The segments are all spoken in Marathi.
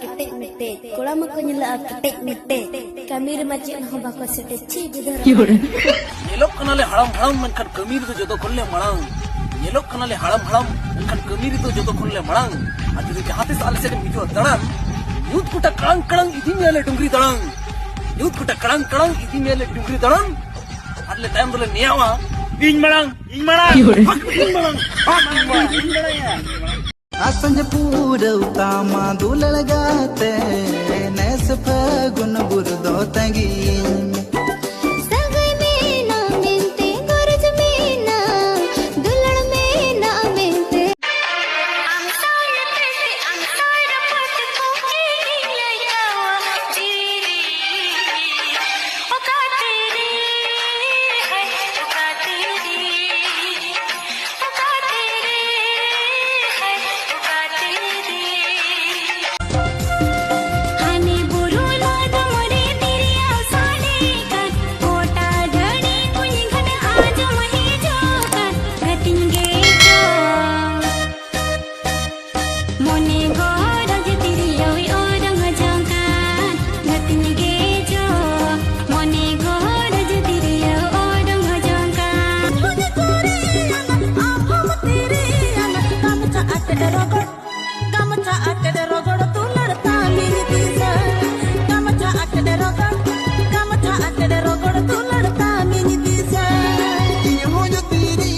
ketek metek, kolam aku nyela ketek metek. Kami remaja nah bako sete ci bidar. Elok kenale haram menkan kemir itu jodoh kolle marang. Elok kenale haram menkan kemir itu jodoh kolle marang. Adi itu hati soal sete mijo daran. Youth kuta kerang idi mele dungri daran. Youth kuta kerang idi mele dungri daran. Adle time dole niawa. Ing marang. Ing marang ya. असंज पूर उतामा दुलळ गाते नैस फगुन बुरदो तंगी सगई में ना मिलते गुरज में ना दुलड़ में ना मिलते I'm sorry thirsty I'm sorry to put the cocaine in your diri o ka teri hai o ka teri o ka teri hai o ka teri हाने बुरुला दमरे तिरिया साडे का कोटा धडी कुणी घन आज मही जोका गतिंगे जो मोने गोरज तिरिया ओरंग जोका गतिंगे जो मोने गोरज तिरिया ओरंग जोका मुझे कोरे आभम तेरे कामचा आटे रगड़ तू लड़ता मेरी दिशा कामचा आटे रगड़ तू लड़ता मेरी दिशा इन हो जो तेरी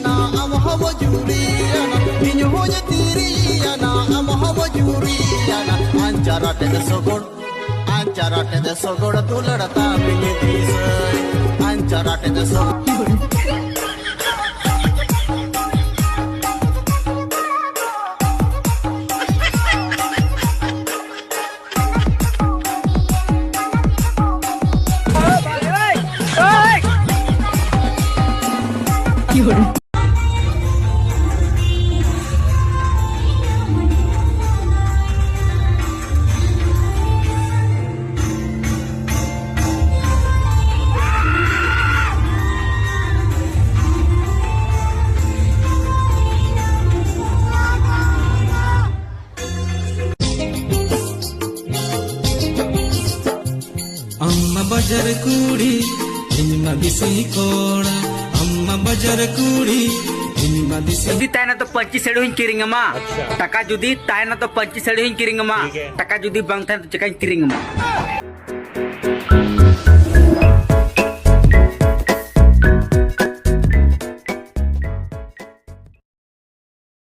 ना हम हो जूरी ना इन हो जो तेरी ना हम हो जूरी ना अंचाराटे दे सगोड़ तू लड़ता मिनी दिस अंचाराटे दे सगोड़ अम्मा बजर कुड़ी इनमा दिसी कोड़ा अम्मा बजर कुड़ी इनमा दिसी जुदी ताय ना तो पंची सेड़ी हुई किरिंग मा टका जुदी ताय ना तो पंची सेड़ी हुई किरिंग मा टका जुदी बंग था तो चकाई किरिंग मा